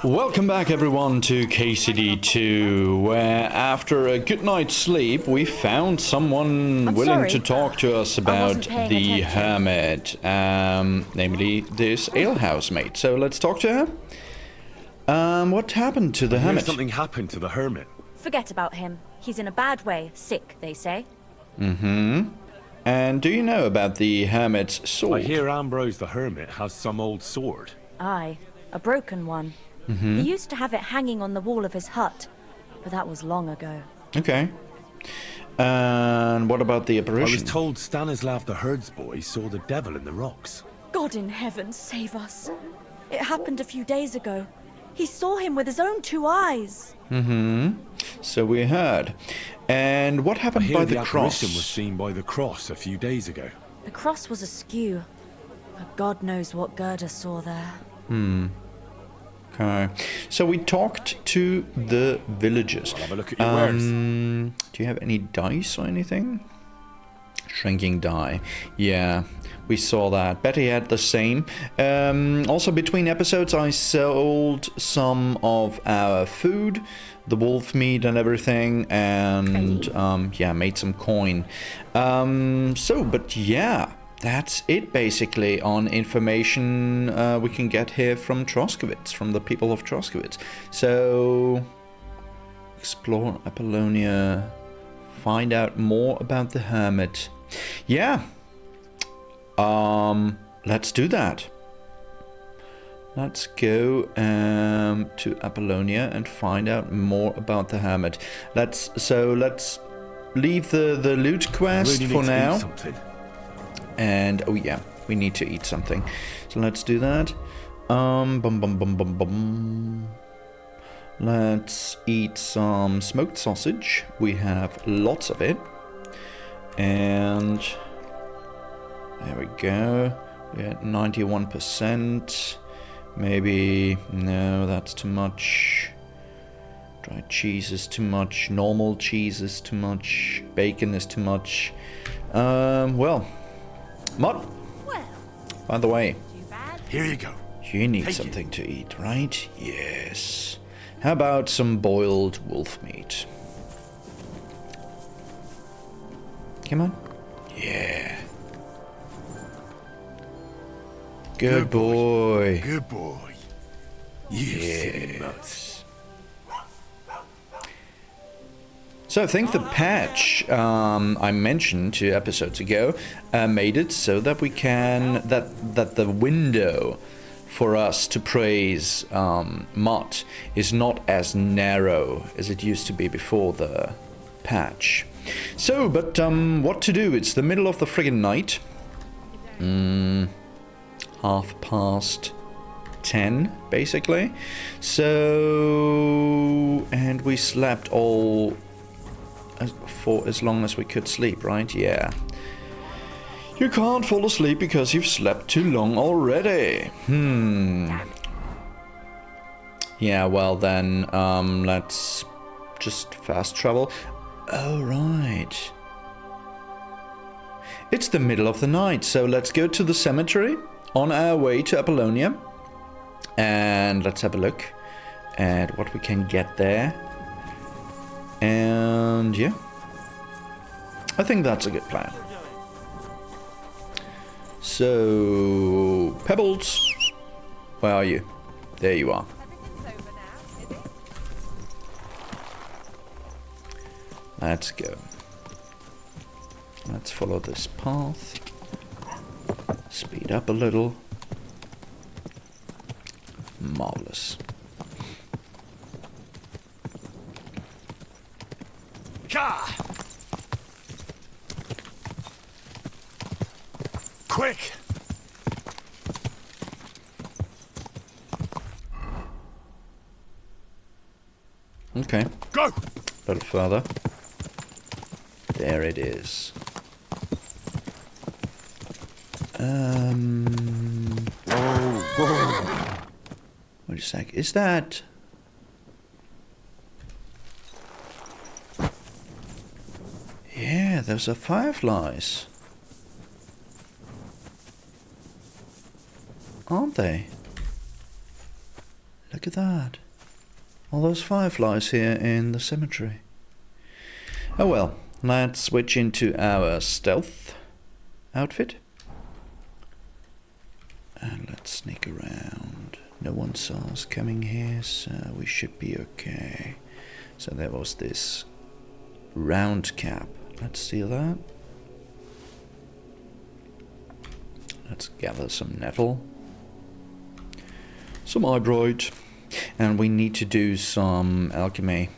Welcome back everyone to KCD2, where after a good night's sleep we found someone willing to talk to us about the Hermit, namely this alehouse mate. So let's talk to her. What happened to the Hermit? Something happened to the Hermit. Forget about him. He's in a bad way, sick, they say. Mm-hmm. And do you know about the Hermit's sword? I hear Ambrose the Hermit has some old sword. Aye, a broken one. Mm-hmm. He used to have it hanging on the wall of his hut, but that was long ago. Okay. And what about the apparition? I was told Stanislav the herdsboy saw the devil in the rocks. God in heaven save us. It happened a few days ago. He saw him with his own 2 eyes. Mm-hmm. So we heard. And what happened by the cross? The apparition was seen by the cross a few days ago. The cross was askew, but God knows what Gerda saw there. Okay. So we talked to the villagers. I'll have a look at your wares. Do you have any dice or anything? Shrinking die. Yeah, we saw that. Betty had the same. Also, between episodes, I sold some of our food, the wolf meat and everything, and yeah, made some coin. But yeah, that's it basically on information we can get here from Troskowitz, from the people of Troskowitz. So, explore Apollonia, find out more about the Hermit. Yeah, let's do that. Let's go to Apollonia and find out more about the Hermit. Let's leave the loot quest really for now. Something. And oh yeah, we need to eat something. So let's do that. Let's eat some smoked sausage. We have lots of it. And there we go. We're at 91%. Maybe, no, that's too much. Dried cheese is too much. Normal cheese is too much. Bacon is too much. Well, Mott, by the way, here you go. You need something to eat, right? Yes. How about some boiled wolf meat? Come on. Yeah. Good boy. Good boy. You silly nuts. So I think the patch I mentioned 2 episodes ago made it so that we can that the window for us to praise Mott is not as narrow as it used to be before the patch. So, but what to do? It's the middle of the friggin' night. 10:30, basically. So, and we slept all for as long as we could sleep, right? Yeah. You can't fall asleep because you've slept too long already. Yeah, well then, let's just fast travel. Oh, right. It's the middle of the night, so let's go to the cemetery on our way to Apollonia. And let's have a look at what we can get there. And yeah, I think that's a good plan. So, Pebbles, where are you? There you are. Let's go. Let's follow this path. Speed up a little. Marvelous. Quick! Okay. Go! A little further. There it is. Whoa. Wait a sec. Is that... Yeah, those are fireflies. Aren't they? Look look at that. All those fireflies here in the cemetery. Oh well, let's switch into our stealth outfit. And let's sneak around. No one saw us coming here, so we should be okay. So there was this round cap. Let's steal that. Let's gather some nettle. Some eyebright. And we need to do some alchemy.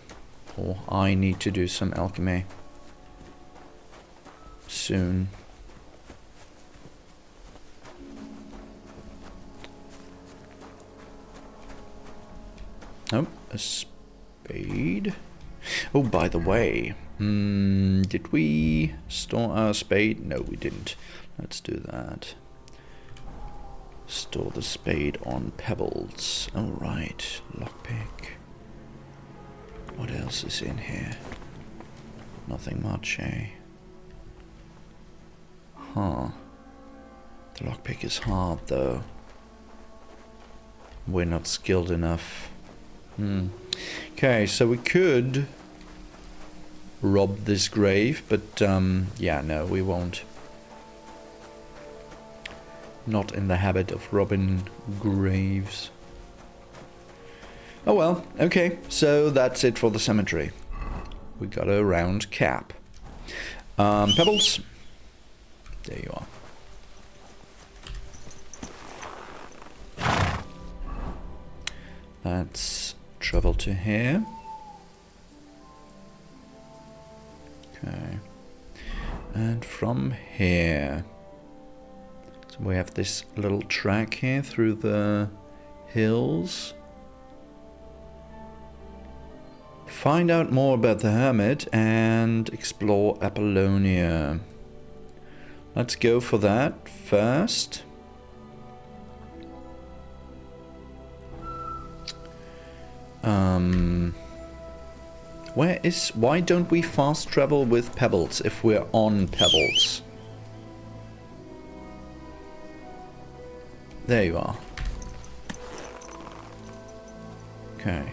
Or I need to do some alchemy. Soon. Oh, a spade. Oh, by the way, did we store our spade? No, we didn't. Let's do that. Store the spade on pebbles. Oh, right. Lockpick. What else is in here? Nothing much, eh? Huh. The lockpick is hard, though. We're not skilled enough. Okay, so we could rob this grave, but yeah, no, we won't. Not in the habit of robbing graves. Oh well, okay, so that's it for the cemetery. We got a round cap. Pebbles. There you are. Let's travel to here. Okay. And from here. So we have this little track here through the hills. Find out more about the Hermit and explore Apollonia. Let's go for that first. Why don't we fast travel with pebbles if we're on pebbles? There you are. Okay.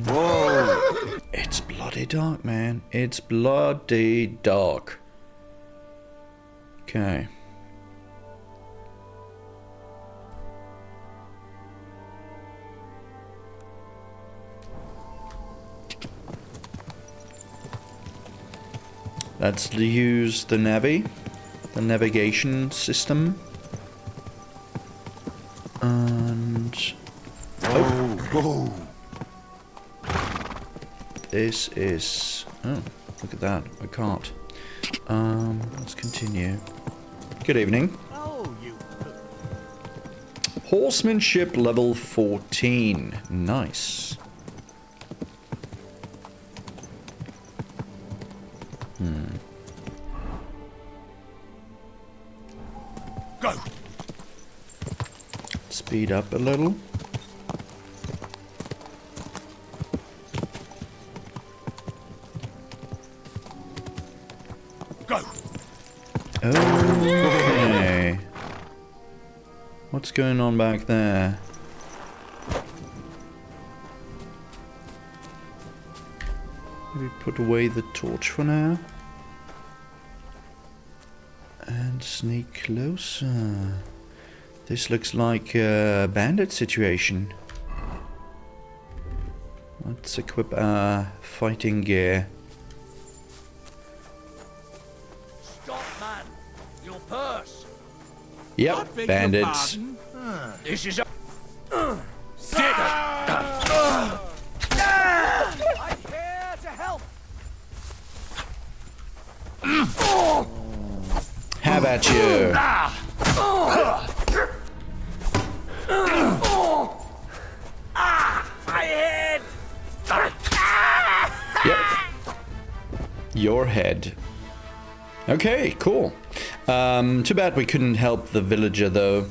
Whoa! It's bloody dark, man. It's bloody dark. Okay. Let's use the navigation system. And Whoa! this is... Oh, look at that. I can't. Let's continue. Good evening. Oh, you. Horsemanship level 14. Nice. Go! Speed up a little. Go! Okay. What's going on back there? Maybe put away the torch for now. And sneak closer. This looks like a bandit situation. Let's equip our fighting gear. Stop, man! Your purse! Yep, bandits. This is a... I'm here to help! How about you? My head! Yep. Your head. Okay, cool. Too bad we couldn't help the villager though.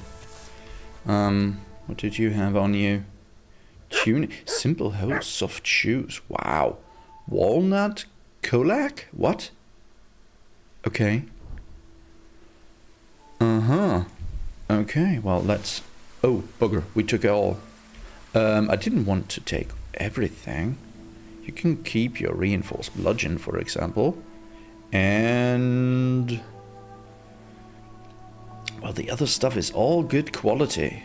What did you have on you? Tunic, simple hose, soft shoes. Wow. Walnut, Kolak? What? Okay. Uh-huh. Okay, well, let's... Oh, bugger, we took it all. I didn't want to take everything. You can keep your reinforced bludgeon, for example. And... well, the other stuff is all good quality.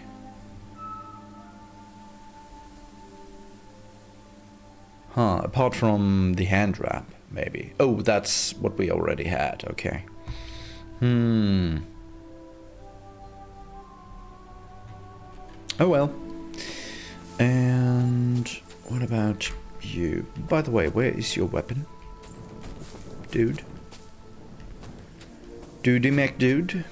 Huh, apart from the hand wrap, maybe. Oh, that's what we already had, okay. Oh well. And what about you? By the way, where is your weapon? Dude? Dudy McDude?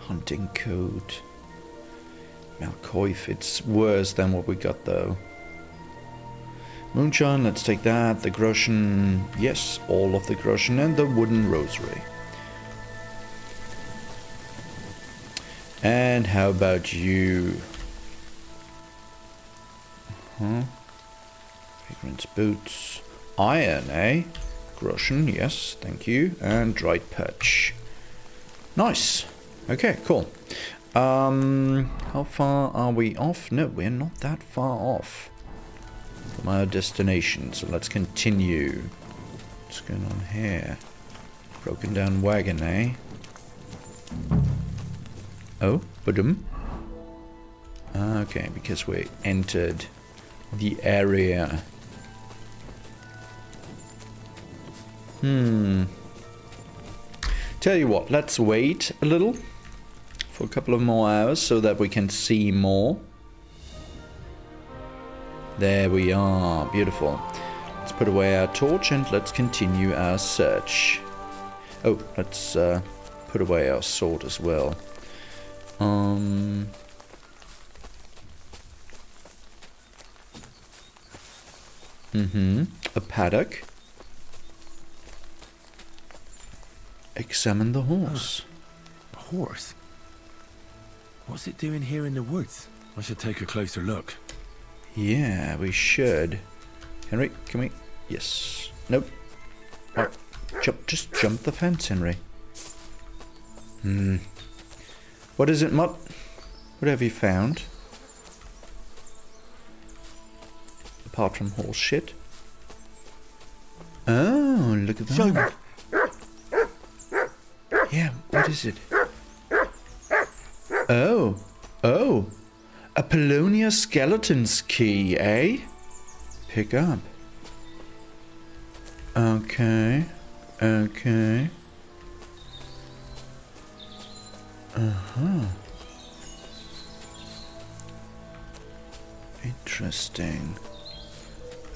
Hunting coat. Malcoif, it's worse than what we got though. Moonshine, let's take that. The Groshen, yes, all of the Groshen, and the wooden rosary. And how about you? Fragrance boots. Iron, eh? Groshen, yes, thank you. And dried perch. Nice. Okay, cool. How far are we off? No, we're not that far off from our destination, so let's continue. What's going on here? Broken down wagon, eh? Oh, badum. Okay, because we entered the area. Tell you what, let's wait a little for a couple of more hours so that we can see more. There we are, beautiful. Let's put away our torch and let's continue our search. Oh, let's put away our sword as well. A paddock. Examine the horse. A horse? What's it doing here in the woods? I should take a closer look. Yeah, we should. Henry, can we? Yes. Nope. Oh, just jump the fence, Henry. What is it, Mutt? What have you found? Apart from horse shit. Oh, look at that. Show me. Yeah, what is it? Oh. Oh. A Apollonia Skeleton's key, eh? Pick up. Okay. Okay. Interesting.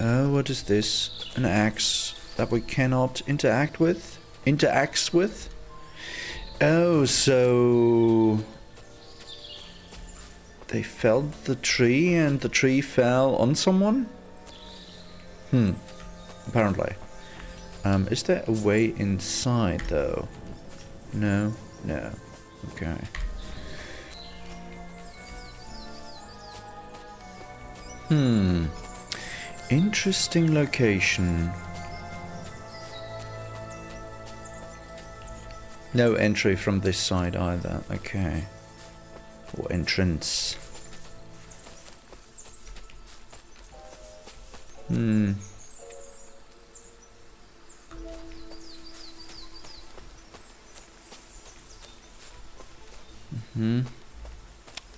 Oh, what is this? An axe that we cannot interact with? Interacts with? Oh, so... they felled the tree and the tree fell on someone? Apparently. Is there a way inside, though? No? No. Okay. Interesting location. No entry from this side either. Okay. Or entrance.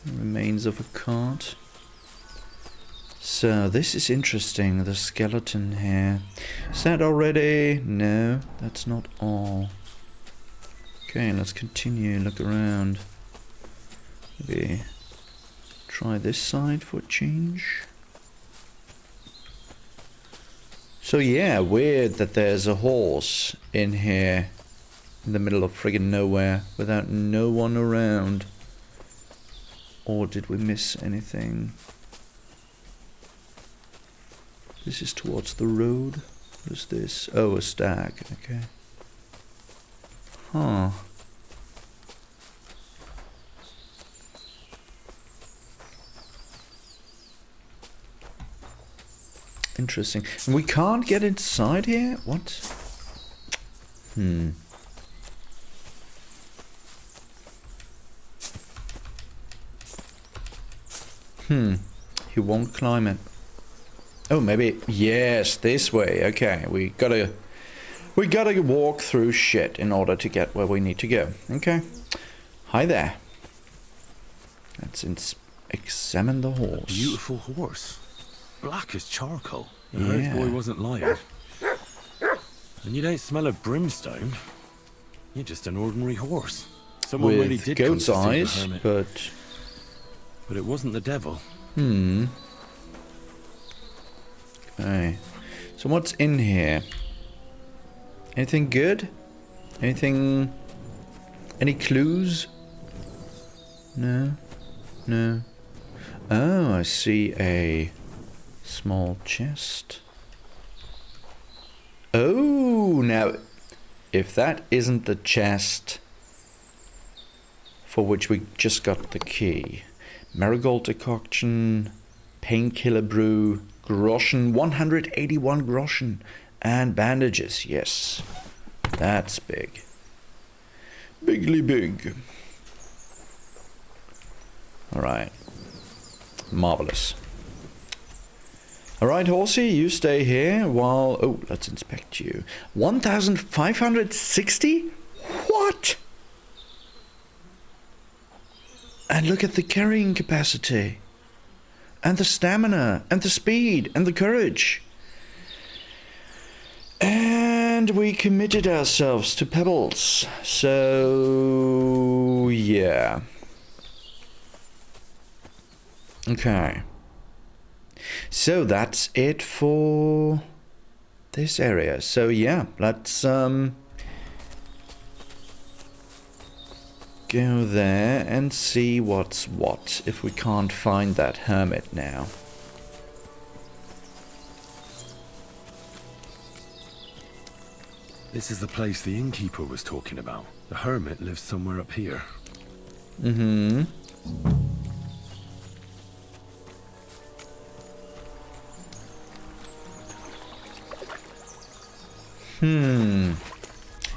Remains of a cart. So this is interesting, the skeleton here. Is that already? No, that's not all. Okay, let's continue, look around. Maybe try this side for a change. So yeah, weird that there's a horse in here in the middle of friggin' nowhere without no one around. Or did we miss anything? This is towards the road. What is this? Oh, a stag. Okay. Huh. Interesting. And we can't get inside here? What? He won't climb it. Oh, maybe. Yes, this way. Okay, we gotta walk through shit in order to get where we need to go. Okay. Hi there. Let's examine the horse. Beautiful horse. Black as charcoal. The Yeah. herd boy wasn't lying. And you don't smell of brimstone. You're just an ordinary horse. Someone really With did come goat's to see the eyes, hermit. but it wasn't the devil. okay. So what's in here? Anything good? Anything? Any clues? No. No. Oh, I see a small chest. Oh, now, if that isn't the chest for which we just got the key. Marigold decoction, painkiller brew, groschen, 181 groschen, and bandages, yes. That's big. Bigly big. Alright. Marvelous. Alright, horsey, you stay here while... Oh, let's inspect you. 1,560? What? And look at the carrying capacity. And the stamina, and the speed, and the courage. And we committed ourselves to pebbles. So... yeah. Okay. So that's it for this area. So yeah, let's go there and see what's what, if we can't find that hermit now. This is the place the innkeeper was talking about. The hermit lives somewhere up here. Mm-hmm.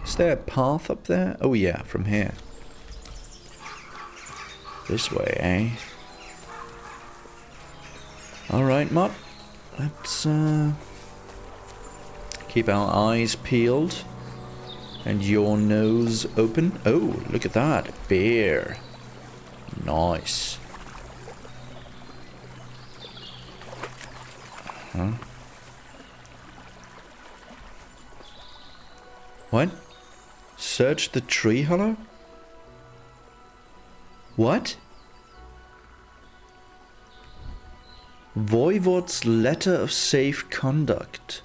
Is there a path up there? Oh yeah, from here. This way, eh? Alright, Mutt. Let's keep our eyes peeled. And your nose open. Oh, look at that. Bear. Nice. Huh? What? Search the tree hollow? What? Voivod's letter of safe conduct.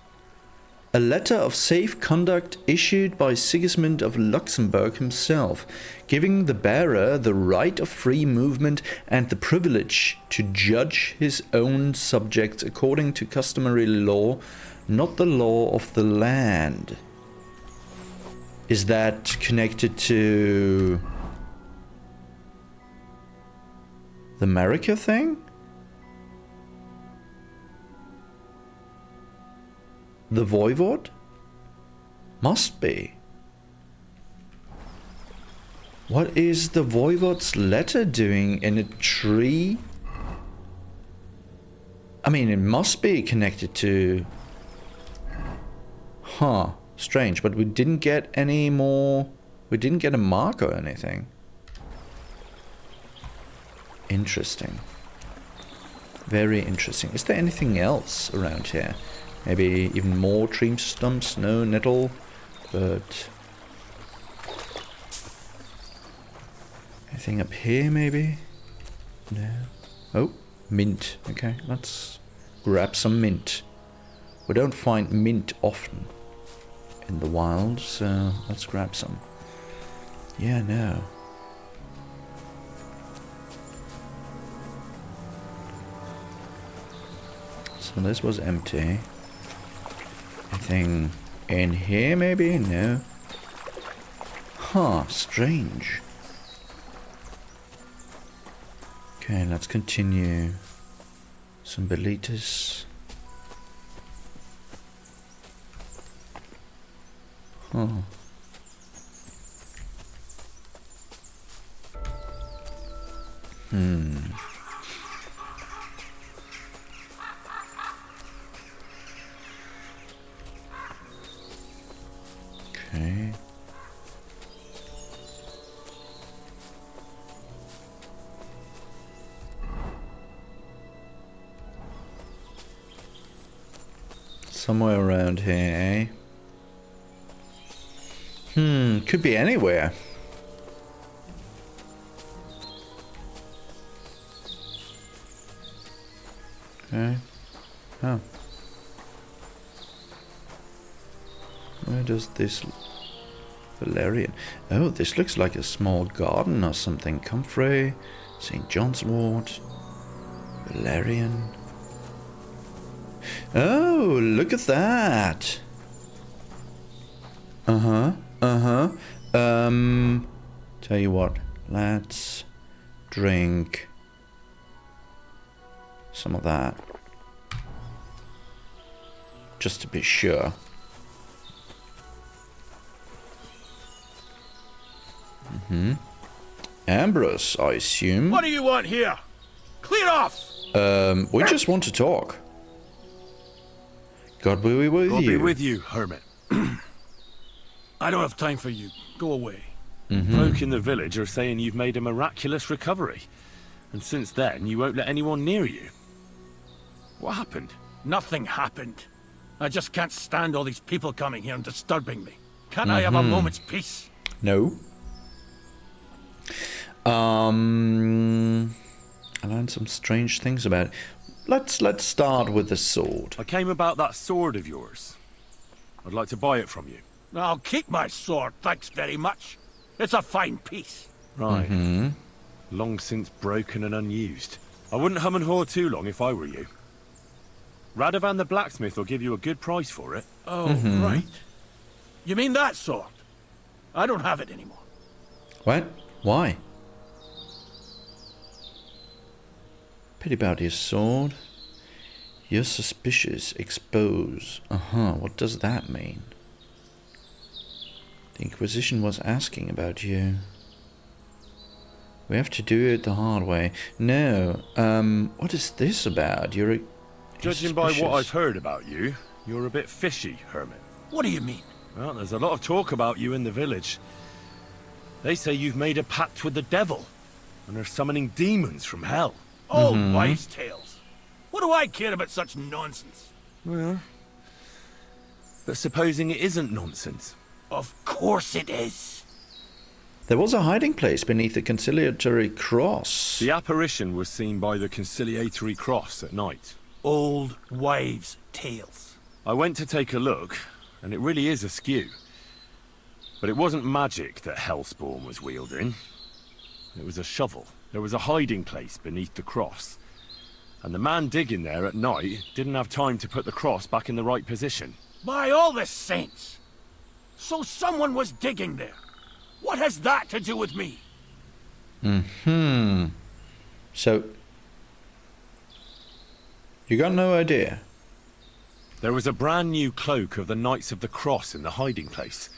A letter of safe conduct issued by Sigismund of Luxembourg himself, giving the bearer the right of free movement and the privilege to judge his own subjects according to customary law, not the law of the land. Is that connected to the America thing? The Voivod? Must be. What is the Voivod's letter doing in a tree? I mean, it must be connected to... Huh. Strange, but we didn't get any more... We didn't get a mark or anything. Interesting. Very interesting. Is there anything else around here? Maybe even more tree stumps? No, nettle. But... anything up here, maybe? No. Oh, mint. Okay, let's grab some mint. We don't find mint often in the wild, so let's grab some. Yeah, no. So this was empty. Anything in here maybe? No. Huh, strange. Okay, let's continue. Some bolitas. Uh-huh. Okay. Somewhere around here, eh? Could be anywhere. Okay. Oh. Where does this... Valerian. Oh, this looks like a small garden or something. Comfrey, St. John's Wort, Valerian. Oh, look at that. Tell you what, let's drink some of that. Just to be sure. Ambrose, I assume. What do you want here? Clear off! We just want to talk. God be with you. God be with you, Hermit. I don't have time for you. Go away. Folk in the village are saying you've made a miraculous recovery. And since then, you won't let anyone near you. What happened? Nothing happened. I just can't stand all these people coming here and disturbing me. Can't I have a moment's peace? No. I learned some strange things about it. Let's start with the sword. I came about that sword of yours. I'd like to buy it from you. I'll keep my sword, thanks very much. It's a fine piece. Right. Long since broken and unused. I wouldn't hum and haw too long if I were you. Radovan the blacksmith will give you a good price for it. Oh, right. You mean that sword? I don't have it anymore. What? Why? Pity about your sword. You're suspicious. Expose. What does that mean? The Inquisition was asking about you. We have to do it the hard way. No. What is this about? You're Judging by what I've heard about you, you're a bit fishy, Hermit. What do you mean? Well, there's a lot of talk about you in the village. They say you've made a pact with the devil, and are summoning demons from hell. Oh, wise tales. What do I care about such nonsense? Well, but supposing it isn't nonsense. Of course it is. There was a hiding place beneath the conciliatory cross. The apparition was seen by the conciliatory cross at night. Old wives' tales. I went to take a look, and it really is askew. But it wasn't magic that Hellspawn was wielding. It was a shovel. There was a hiding place beneath the cross. And the man digging there at night didn't have time to put the cross back in the right position. By all the saints! So someone was digging there. What has that to do with me? So, you got no idea? There was a brand new cloak of the Knights of the Cross in the hiding place.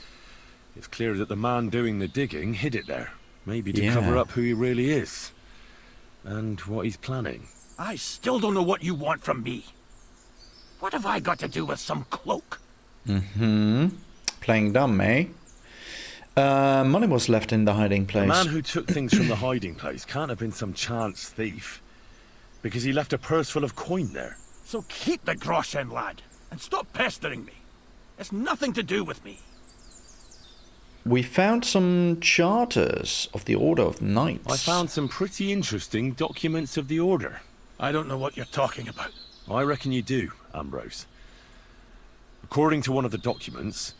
It's clear that the man doing the digging hid it there. Maybe to cover up who he really is. And what he's planning. I still don't know what you want from me. What have I got to do with some cloak? Playing dumb, eh? Money was left in the hiding place. The man who took things from the hiding place can't have been some chance thief. Because he left a purse full of coin there. So keep the groschen, lad, and stop pestering me. It's nothing to do with me. We found some charters of the Order of Knights. I found some pretty interesting documents of the Order. I don't know what you're talking about. I reckon you do, Ambrose. According to one of the documents,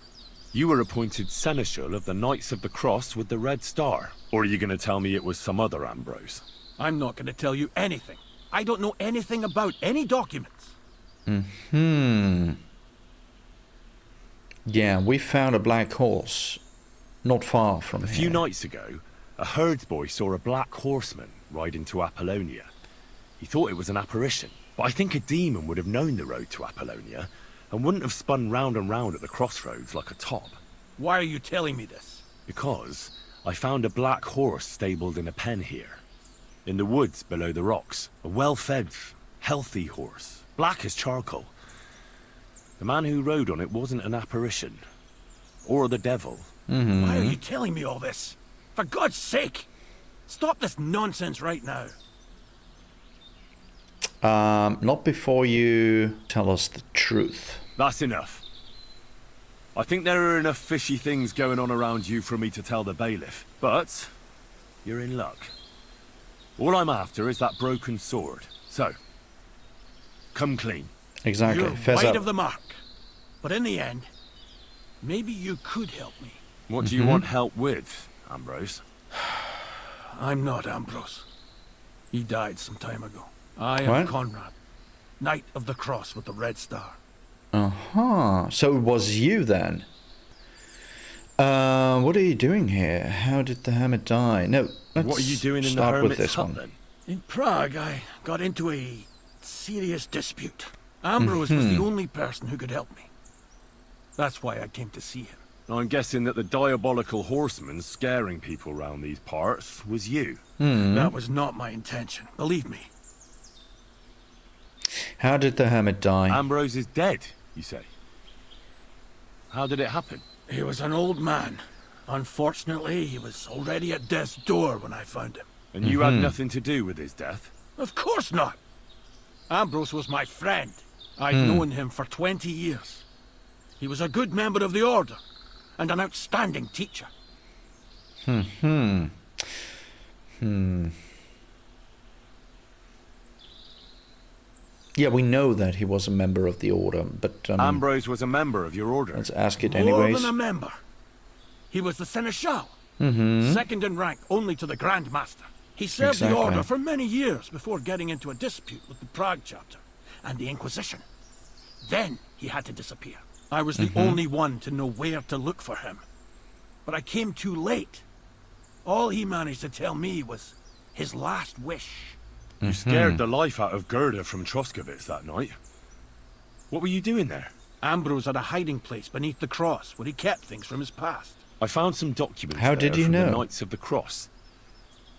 you were appointed Seneschal of the Knights of the Cross with the Red Star. Or are you going to tell me it was some other Ambrose? I'm not going to tell you anything. I don't know anything about any documents. Yeah, we found a black horse. Not far from A here. few nights ago, a herdsboy saw a black horseman ride into Apollonia. He thought it was an apparition, but I think a demon would have known the road to Apollonia and wouldn't have spun round and round at the crossroads like a top. Why are you telling me this? Because I found a black horse stabled in a pen here. In the woods below the rocks. A well-fed, healthy horse. Black as charcoal. The man who rode on it wasn't an apparition. Or the devil. Why are you telling me all this? For God's sake! Stop this nonsense right now. Not before you tell us the truth. That's enough. I think there are enough fishy things going on around you for me to tell the bailiff. But you're in luck. All I'm after is that broken sword. So, come clean. Exactly. You're Fess wide up. of the mark. But in the end, maybe you could help me. What do you want help with, Ambrose? I'm not Ambrose. He died some time ago. I am What? Conrad, Knight of the Cross with the Red Star. So it was you then. What are you doing here? How did the hermit die? No, let's What are you doing in the start with hermit's this hut one. then? In Prague, I got into a serious dispute. Ambrose was the only person who could help me. That's why I came to see him. I'm guessing that the diabolical horseman scaring people round these parts was you. That was not my intention, believe me. How did the hermit die? Ambrose is dead, you say? How did it happen? He was an old man. Unfortunately, he was already at death's door when I found him. And you had nothing to do with his death? Of course not. Ambrose was my friend. I'd known him for 20 years. He was a good member of the Order, and an outstanding teacher. Yeah, we know that he was a member of the Order, but Ambrose was a member of your order. let's ask it More anyways. than a member. He was the Seneschal. Second in rank only to the Grand Master. He served the Exactly. Order for many years before getting into a dispute with the Prague chapter and the Inquisition. Then he had to disappear. I was the only one to know where to look for him. But I came too late. All he managed to tell me was his last wish. You scared the life out of Gerda from Troskovitz that night. What were you doing there? Ambrose had a hiding place beneath the cross where he kept things from his past. I found some documents How there did you from know? the Knights of the Cross.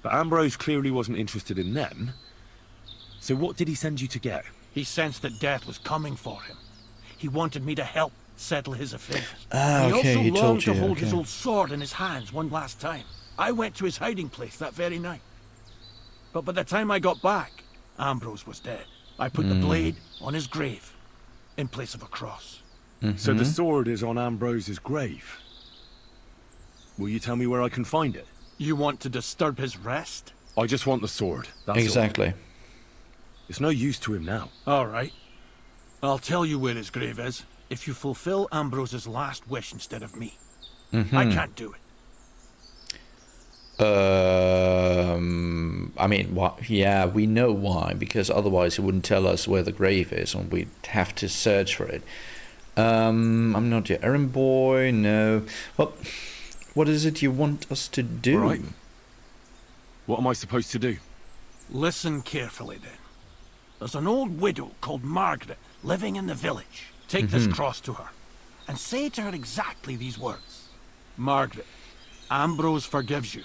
But Ambrose clearly wasn't interested in them. So what did he send you to get? He sensed that death was coming for him. He wanted me to help settle his affairs. Ah, he okay, also he longed told to you, hold his okay. old sword in his hands one last time. I went to his hiding place that very night. But by the time I got back, Ambrose was dead. I put the blade on his grave, in place of a cross. So the sword is on Ambrose's grave. Will you tell me where I can find it? You want to disturb his rest? I just want the sword. That's all. Exactly. It's no use to him now. All right. I'll tell you where his grave is, if you fulfill Ambrose's last wish instead of me. I can't do it. I mean, yeah, we know why, because otherwise he wouldn't tell us where the grave is, and we'd have to search for it. I'm not your errand boy, no. Well, what is it you want us to do? All right. What am I supposed to do? Listen carefully then. There's an old widow called Margaret living in the village. Take this cross to her and say to her exactly these words. Margaret, Ambrose forgives you,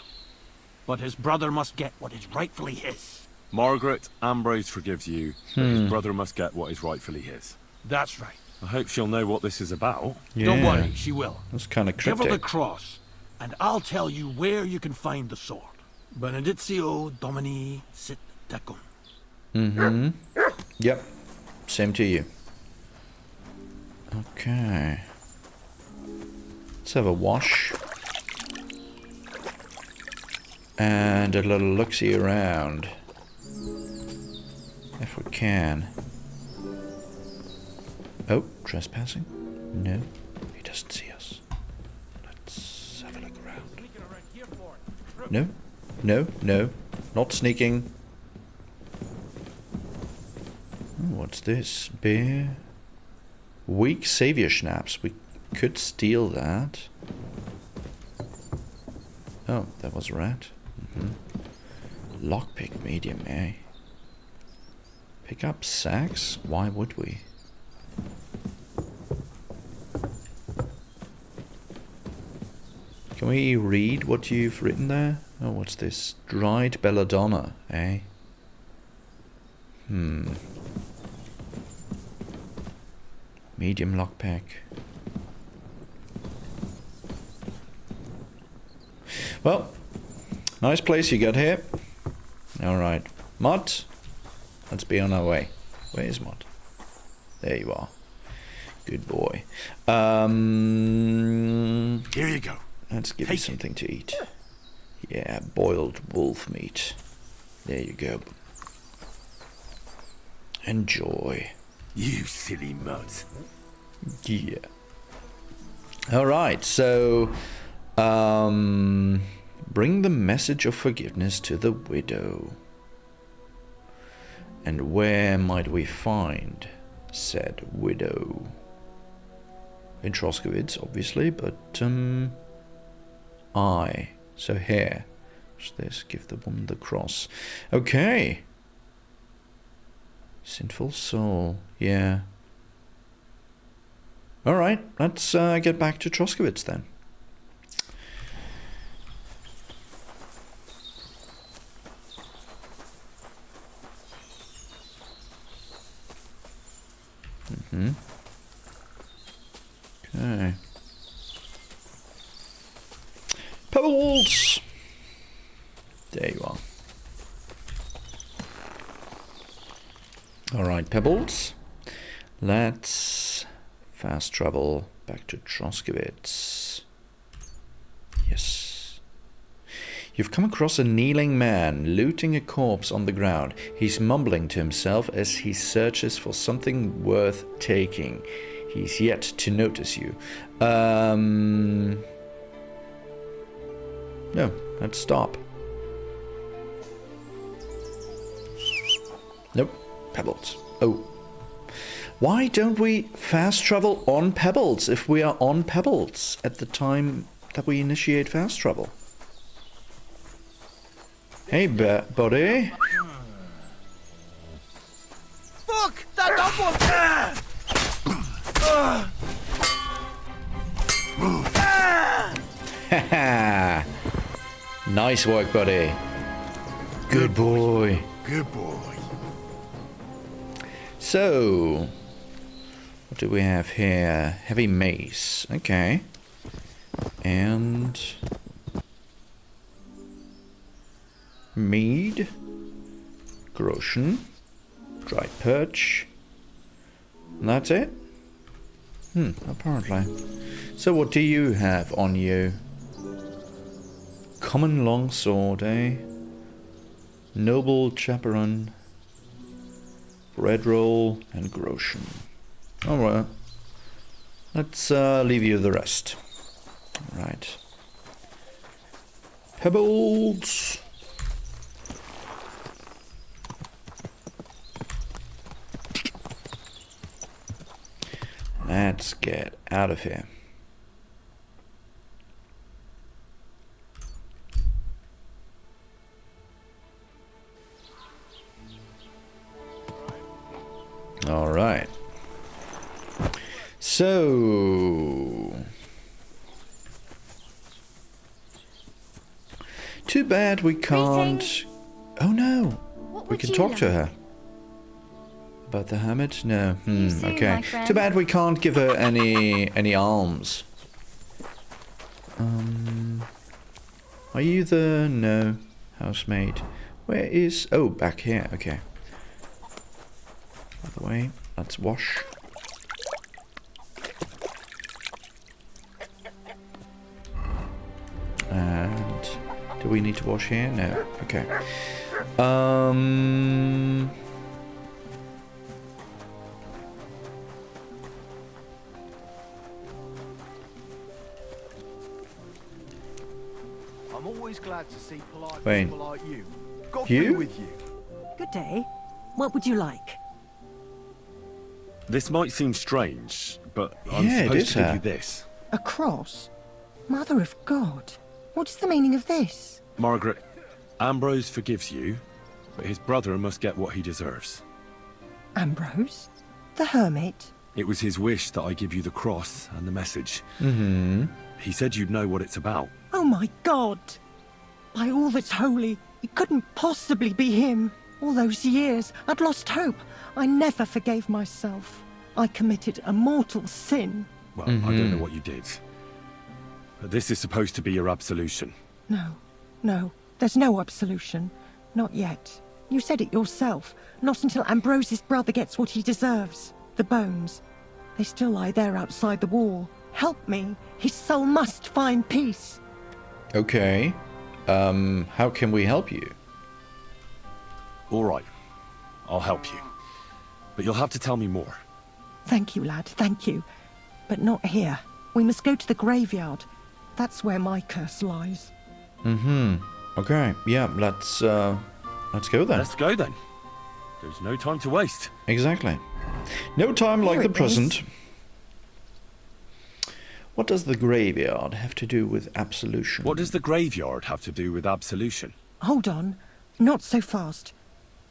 but his brother must get what is rightfully his. Margaret, Ambrose forgives you, but his brother must get what is rightfully his. That's right. I hope she'll know what this is about. Don't worry, she will. That's kind of Give her the cryptic. cross, and I'll tell you where you can find the sword. Benedictio Domini sit tecum. Yep. Same to you. Okay. Let's have a wash. And a little look-see around. If we can. Oh, trespassing? No, he doesn't see us. Let's have a look around. No, no, no, not sneaking. Oh, what's this? Beer? Weak savior schnapps. We could steal that. Oh, that was a rat. Lockpick medium, eh? Pick up sacks? Why would we? Can we read what you've written there? Oh, what's this? Dried belladonna, eh? Medium lockpick. Well, nice place you got here. Alright. Mud, let's be on our way. Where is Mud? There you are. Good boy. Here you go. Let's give you something to eat. Yeah, boiled wolf meat. There you go. Enjoy. You silly mud. Yeah. Alright, so... bring the message of forgiveness to the widow. And where might we find said widow? In Troskowitz, obviously, but so here. What's this? Give the woman the cross. Okay. Sinful soul. Yeah. Alright, let's get back to Troskowitz then. Okay. Pebbles! There you are. Alright, Pebbles. Let's fast travel back to Troskowitz. Yes. You've come across a kneeling man looting a corpse on the ground. He's mumbling to himself as he searches for something worth taking. He's yet to notice you. No, let's stop. Nope, Pebbles. Oh. Why don't we fast travel on Pebbles if we are on Pebbles at the time that we initiate fast travel? Hey, buddy. Fuck! That double! Haha. Nice work, buddy. Good boy. Good boy. So, what do we have here? Heavy mace. Okay. And mead, groschen, dried perch. And that's it? Apparently. So what do you have on you? Common longsword, eh? Noble chaperon, bread roll, and groschen. Alright. Let's leave you the rest. Alright. Pebbles! Let's get out of here. All right. So, too bad we can't. Greetings. Oh no, What we would can you talk to like? her. About the hermit? No. You soon, Okay. my friend. Too bad we can't give her any alms. Are you the no housemaid? Where is? Oh, back here. Okay. By the way, let's wash. And do we need to wash here? No. Okay. I'm always glad to see polite Wait. people like you. God You? be with you. Good day. What would you like? This might seem strange, but I'm Yeah, it supposed is to give her. you this. A cross? Mother of God. What is the meaning of this? Margaret, Ambrose forgives you, but his brother must get what he deserves. Ambrose? The hermit? It was his wish that I give you the cross and the message. Mm-hmm. He said you'd know what it's about. Oh my God! By all that's holy, it couldn't possibly be him. All those years, I'd lost hope. I never forgave myself. I committed a mortal sin. Well, I don't know what you did. But this is supposed to be your absolution. No, there's no absolution. Not yet. You said it yourself. Not until Ambrose's brother gets what he deserves. The bones. They still lie there outside the wall. Help me. His soul must find peace. Okay. How can we help you? All right. I'll help you. But you'll have to tell me more. Thank you, lad, thank you. But not here. We must go to the graveyard. That's where my curse lies. Okay, yeah, let's go then. Let's go then. There's no time to waste. Exactly. No time like Here the it present. What does the graveyard have to do with absolution? What does the graveyard have to do with absolution? Hold on. Not so fast.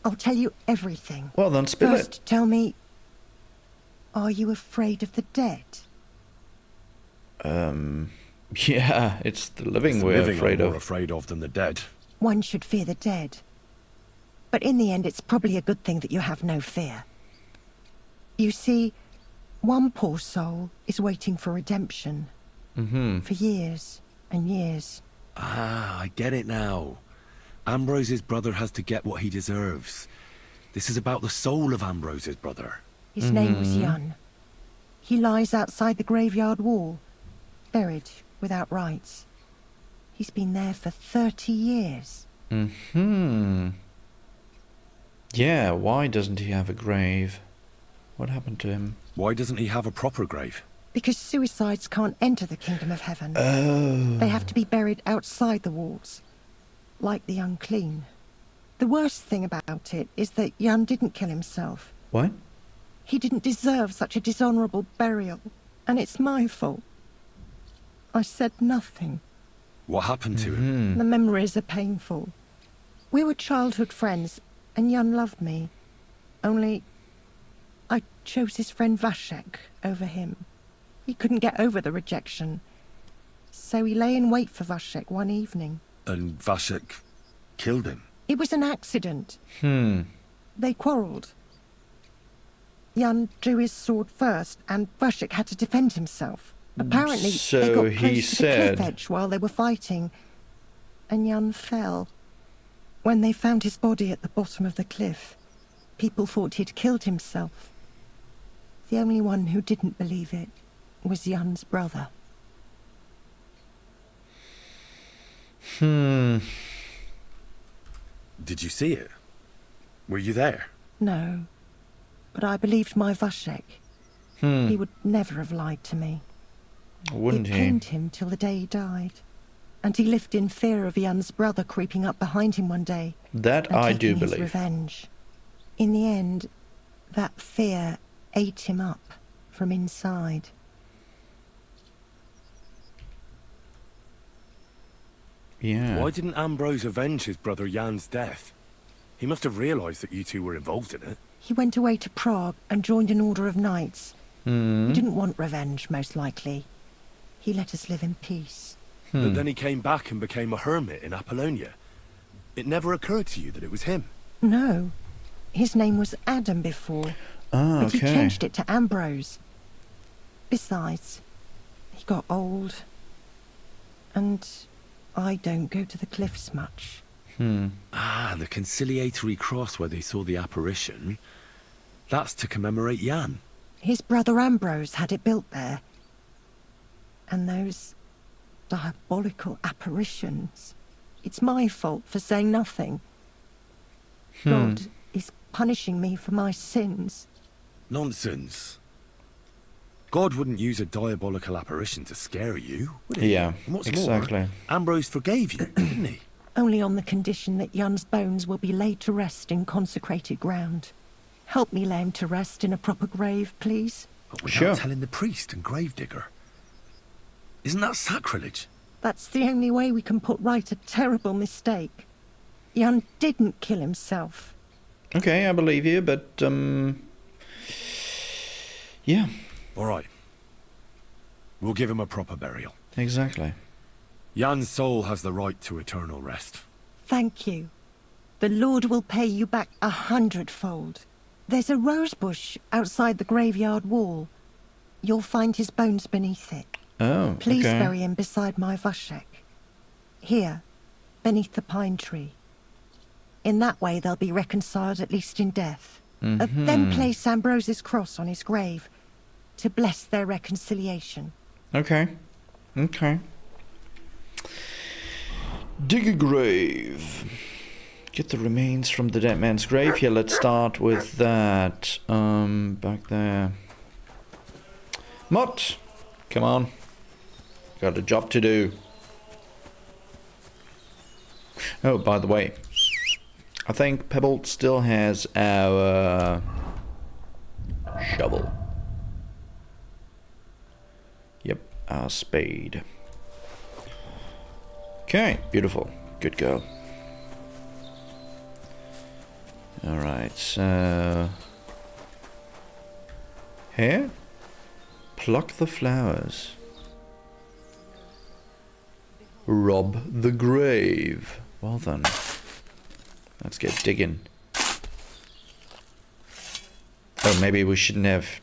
I'll tell you everything. Well, then spill First, it. tell me... Are you afraid of the dead? Yeah, it's the living It's the we're living afraid I'm of. more afraid of than the dead. One should fear the dead. But in the end, it's probably a good thing that you have no fear. You see, one poor soul is waiting for redemption. For years and years. Ah, I get it now. Ambrose's brother has to get what he deserves. This is about the soul of Ambrose's brother. His name was Jan. He lies outside the graveyard wall, buried without rites. He's been there for 30 years. Yeah, why doesn't he have a grave? What happened to him? Why doesn't he have a proper grave? Because suicides can't enter the kingdom of heaven. Oh. They have to be buried outside the walls, like the unclean. The worst thing about it is that Jan didn't kill himself. What? He didn't deserve such a dishonourable burial, and it's my fault. I said nothing. What happened to him? The memories are painful. We were childhood friends, and Jan loved me. Only, I chose his friend Vashek over him. He couldn't get over the rejection. So he lay in wait for Vashek one evening. And Vashek killed him? It was an accident. They quarrelled. Jan drew his sword first, and Vashek had to defend himself. Apparently, So they got he close to the said- cliff edge while they were fighting, and Jan fell. When they found his body at the bottom of the cliff, people thought he'd killed himself. The only one who didn't believe it was Jan's brother. Did you see it? Were you there? No, but I believed my Vashek. He would never have lied to me. Wouldn't It he? pained him till the day he died. And he lived in fear of Jan's brother creeping up behind him one day That and I do taking his believe. revenge. In the end, that fear ate him up from inside. Yeah. Why didn't Ambrose avenge his brother Jan's death? He must have realised that you two were involved in it. He went away to Prague and joined an order of knights. He didn't want revenge, most likely. He let us live in peace. But then he came back and became a hermit in Apollonia. It never occurred to you that it was him. No, his name was Adam before, Ah, but he okay. changed it to Ambrose. Besides, he got old, and I don't go to the cliffs much. Ah, the conciliatory cross where they saw the apparition. That's to commemorate Jan. His brother Ambrose had it built there. And those diabolical apparitions. It's my fault for saying nothing. God is punishing me for my sins. Nonsense. God wouldn't use a diabolical apparition to scare you, would he? Yeah, And what's exactly. more, Ambrose forgave you, didn't he? Only on the condition that Jan's bones will be laid to rest in consecrated ground. Help me lay him to rest in a proper grave, please. But without Sure. telling the priest and gravedigger. Isn't that sacrilege? That's the only way we can put right a terrible mistake. Jan didn't kill himself. Okay, I believe you, but yeah, All right. We'll give him a proper burial. exactly. Jan's soul has the right to eternal rest. Thank you. The Lord will pay you back 100-fold. There's a rose bush outside the graveyard wall. You'll find his bones beneath it. Oh, Please okay. bury him beside my Vashek. Here, beneath the pine tree. In that way they'll be reconciled, at least in death. Then place Ambrose's cross on his grave to bless their reconciliation. Okay. Okay. Dig a grave. Get the remains from the dead man's grave. Yeah, let's start with that. Back there. Mott! Come on. Got a job to do. Oh, by the way, I think Pebble still has our shovel. Yep, our spade. Okay, beautiful. Good girl. Alright, so... Here? Pluck the flowers. Rob the grave. Well then. Let's get digging. Oh, maybe we shouldn't have...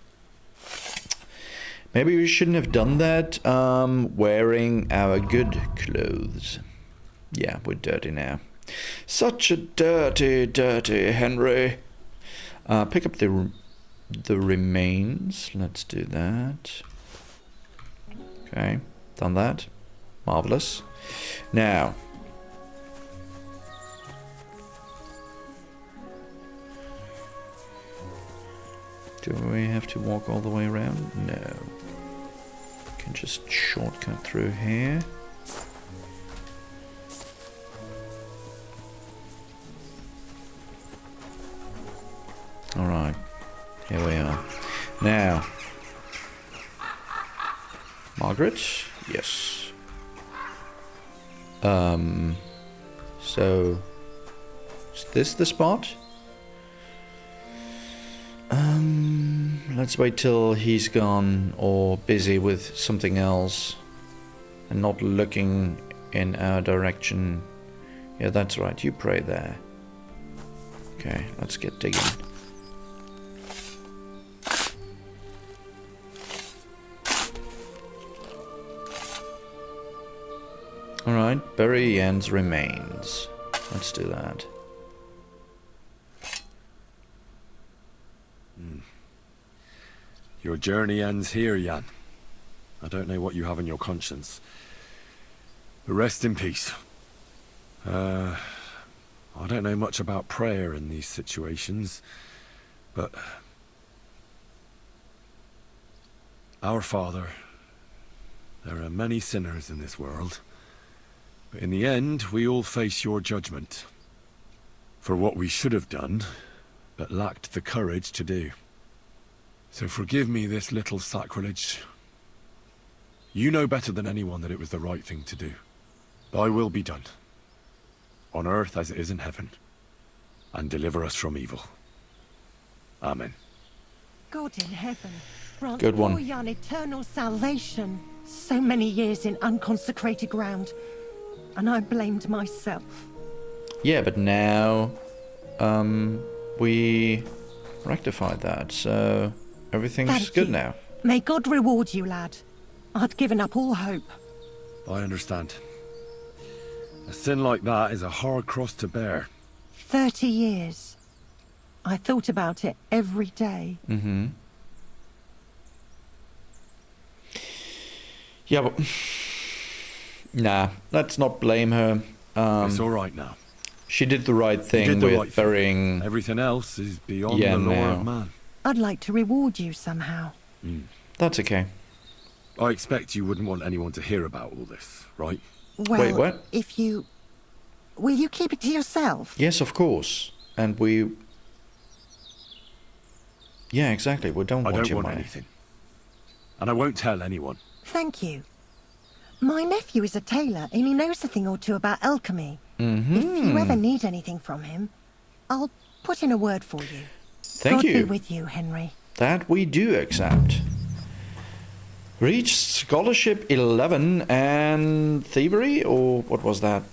Maybe we shouldn't have done that. Wearing our good clothes. Yeah, we're dirty now. Such a dirty, dirty Henry. Pick up the remains. Let's do that. Okay, done that. Marvelous. Now. Do we have to walk all the way around? No. Can just shortcut through here. Alright. Here we are. Now. Margaret? Yes. So... Is this the spot? Let's wait till he's gone or busy with something else and not looking in our direction. Yeah, that's right. You pray there. Okay, let's get digging. Alright, bury Jan's remains. Let's do that. Your journey ends here, Jan. I don't know what you have on your conscience. But rest in peace. I don't know much about prayer in these situations, but... Our Father, there are many sinners in this world, but in the end, we all face your judgment. For what we should have done, but lacked the courage to do. So forgive me this little sacrilege. You know better than anyone that it was the right thing to do. Thy will be done, on earth as it is in heaven, and deliver us from evil. Amen. God in heaven, grant Good one. poor Jan eternal salvation. So many years in unconsecrated ground, and I blamed myself. Yeah, but now we rectified that, so everything's Thank good you. now. May God reward you, lad. I'd given up all hope. I understand. A sin like that is a hard cross to bear. 30 years. I thought about it every day. Mm-hmm. Yeah, but... Nah, let's not blame her. It's all right now. She did the right You thing did the with right thing. burying... Everything else is beyond Yeah, the law now. of man. I'd like to reward you somehow. That's okay. I expect you wouldn't want anyone to hear about all this, right? Well, Wait, what? if you... Will you keep it to yourself? Yes, of course. And we... Yeah, exactly. We don't I want don't your want money. anything. And I won't tell anyone. Thank you. My nephew is a tailor, and he knows a thing or two about alchemy. Mm-hmm. If you ever need anything from him, I'll put in a word for you. Thank God you. be with you, Henry. That we do accept. Reached scholarship 11 and thievery, or what was that?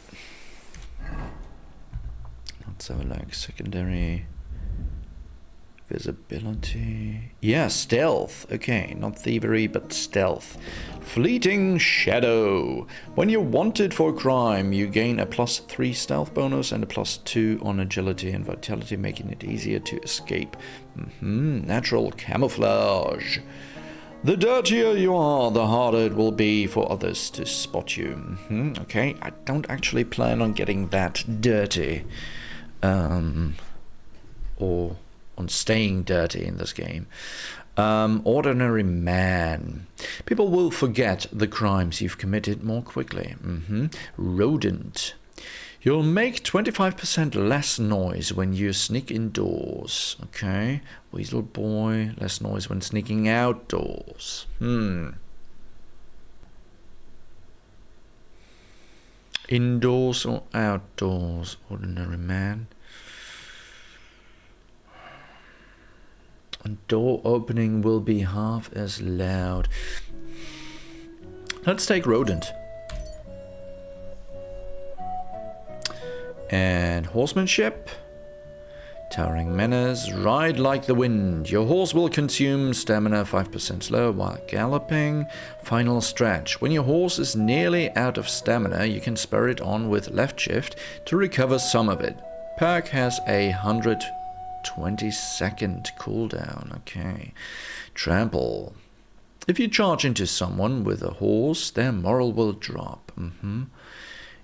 Let's have a look. Secondary visibility. Yeah, stealth. Okay, not thievery, but stealth. Fleeting shadow. When you're wanted for a crime, you gain a +3 stealth bonus and a +2 on agility and vitality, making it easier to escape. Natural camouflage. The dirtier you are, the harder it will be for others to spot you. Okay, I don't actually plan on getting that dirty. Or on staying dirty in this game. Ordinary man. People will forget the crimes you've committed more quickly. Rodent. You'll make 25% less noise when you sneak indoors. Okay. Weasel boy. Less noise when sneaking outdoors. Indoors or outdoors? Ordinary man. And door opening will be half as loud. Let's take rodent. And horsemanship. Towering menace. Ride like the wind. Your horse will consume stamina 5% slower while galloping. Final stretch. When your horse is nearly out of stamina, you can spur it on with left shift to recover some of it. Perk has a 120-second cooldown. Okay. Trample. If you charge into someone with a horse, their morale will drop.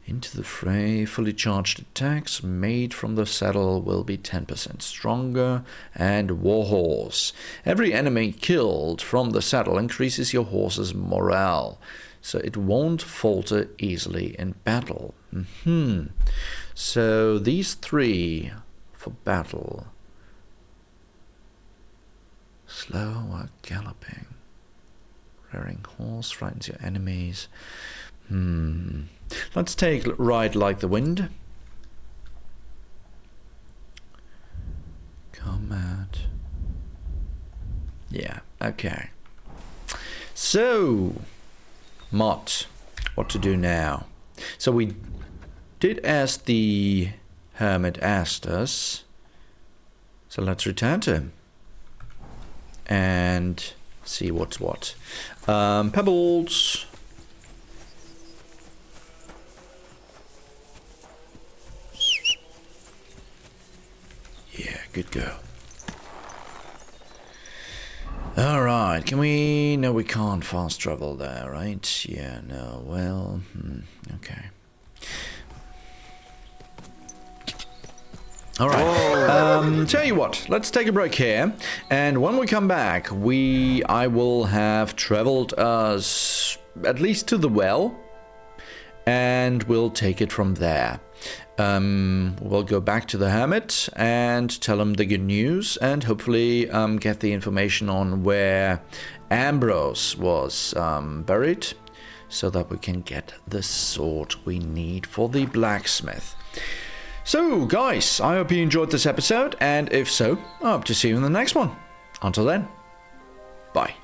Into the fray. Fully charged attacks made from the saddle will be 10% stronger. And warhorse. Every enemy killed from the saddle increases your horse's morale, so it won't falter easily in battle. So these three for battle. Slow while galloping. Rearing horse frightens your enemies. Let's take ride like the wind. Combat. Yeah, okay. So, Mott, what to do now? So we did as the Hermit asked us. So let's return to him. And see what's what. Pebbles. Yeah, good girl. Alright, can we... No, we can't fast travel there, right? Yeah, no, well... okay. Alright, tell you what, let's take a break here, and when we come back, I will have traveled us at least to the well, and we'll take it from there. We'll go back to the Hermit and tell him the good news, and hopefully get the information on where Ambrose was buried, so that we can get the sword we need for the blacksmith. So, guys, I hope you enjoyed this episode, and if so, I hope to see you in the next one. Until then, bye.